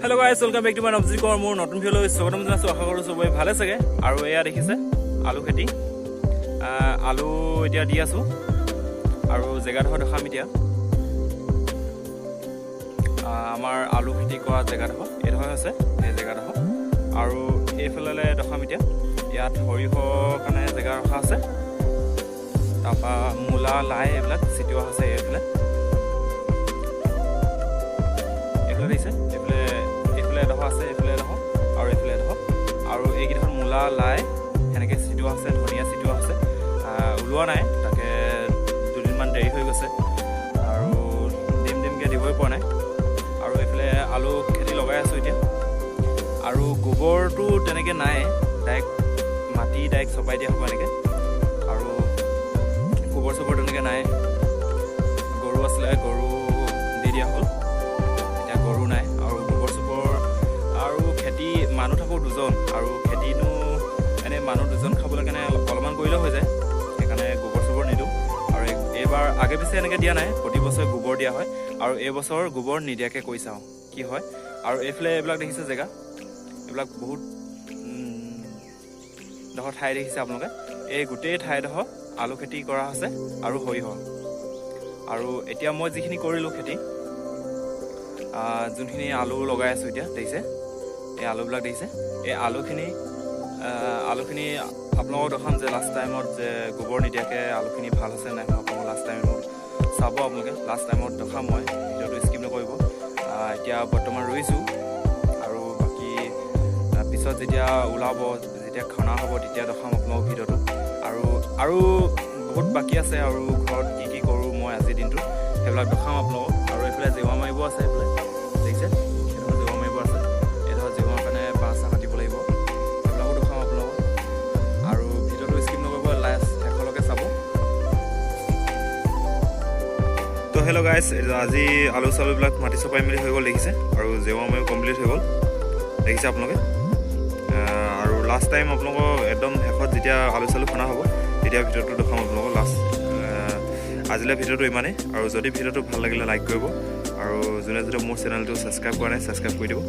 hello guys welcome back to my नवजीकर मोर नতুन ভিডিঅ'লৈ স্বাগতম জনাইছো আশা কৰোঁ সবাই ভালে চাগে আৰু এয়া দেখিছে আলু খেতি আলু এতিয়া দি আছো আৰু জেগাডোখৰ দেখাম এতিয়া আমাৰ আলু খেতি কৰা জেগাডোখৰ এইডোখৰ আছে এই জেগাডোখৰ আৰু এইফালে দেখাম এতিয়া ইয়াত সৰিয়হ কাৰণে জেগা ৰখা আছে তাৰপৰা মূলা লাই এইবিলাক চিটিওৱা আছে এইফালে দিছে এইফালে এডোখৰ আছে এইফালে এডোখৰ আৰু এইফালে এডোখৰ আৰু এইকেইডোখৰ মূলা লাই সেনেকৈ চিটোৱা আছে ধনিয়া চিটোৱা আছে ওলোৱা নাই তাকে দুদিনমান দেৰি হৈ গৈছে আৰু দিমকৈ দিবই পৰা নাই আৰু এইফালে আলু খেতি লগাই আছোঁ এতিয়া আৰু গোবৰটো তেনেকৈ নাই ডাইৰেক্ট মাটি ডাইৰেক্ট চপাই দিয়া হ'ব এনেকৈ আৰু গোবৰ চোবৰ তেনেকৈ নাই গৰু আছিলে গৰু দি দিয়া হ'ল গৰু নাই আৰু গোবৰ চোবৰ আৰু খেতি মানুহ থাকোঁ দুজন আৰু খেতিনো এনেই মানুহ দুজন খাবলৈ কাৰণে অলপমান কৰিলেও হৈ যায় সেইকাৰণে গোবৰ চোবৰ নিদিওঁ আৰু এইবাৰ আগে পিছে এনেকৈ দিয়া নাই প্ৰতি বছৰে গোবৰ দিয়া হয় আৰু এইবছৰ গোবৰ নিদিয়াকৈ কৰি চাওঁ কি হয় আৰু এইফালে এইবিলাক দেখিছে জেগা এইবিলাক বহুত ডোখৰ ঠাই দেখিছে আপোনালোকে এই গোটেই ঠাইডোখৰ আলু খেতি কৰা আছে আৰু সৰিয়হ আৰু এতিয়া মই যিখিনি কৰিলোঁ খেতি যোনখিনি আলু লগাই আছোঁ এতিয়া দেখিছে এই আলুবিলাক দেখিছে এই আলুখিনি আপোনালোকক দেখাম যে লাষ্ট টাইমত যে গোবৰ নিদিয়াকৈ আলুখিনি ভাল হৈছে নাই আপোনালোকক লাষ্ট টাইমত চাব আপোনালোকে লাষ্ট টাইমত দেখাম মই ভিডিঅ'টো স্কিপ নকৰিব এতিয়া বৰ্তমান ৰুইছোঁ আৰু বাকী পিছত যেতিয়া ওলাব যেতিয়া খনা হ'ব তেতিয়া দেখাম আপোনালোকক ভিডিঅ'টো আৰু বহুত বাকী আছে আৰু ঘৰত কি কৰোঁ মই আজিৰ দিনটো সেইবিলাক দেখাম আপোনালোকক আৰু এইফালে জেওৰা মাৰিব আছে এইফালে দেখিছে এইডোখৰ জেওৰা মাৰিব আছে এইডোখৰ জেওৰাৰ কাৰণে বাঁহ চাহ কাটিব লাগিব সেইবিলাকো দেখাম আপোনালোকক আৰু ভিডিঅ'টো স্কিপ নকৰিব লাষ্ট শেষলৈকে চাব তো হেল্ল' গাইছ আজি আলু চালুবিলাক মাটি চপাই মেলি হৈ গ'ল দেখিছে আৰু জেওৰা মাৰিও কমপ্লিট হৈ গ'ল দেখিছে আপোনালোকে আৰু লাষ্ট টাইম আপোনালোকক একদম শেষত যেতিয়া আলু চালু খনা হ'ব তেতিয়া ভিডিঅ'টো দেখাম আপোনালোকক লাষ্ট আজিলৈ ভিডিঅ'টো ইমানেই আৰু যদি ভিডিঅ'টো ভাল লাগিলে লাইক কৰিব আৰু যোনে মোৰ চেনেলটো ছাবস্ক্ৰাইব কৰা নাই ছাবস্ক্ৰাইব কৰি দিব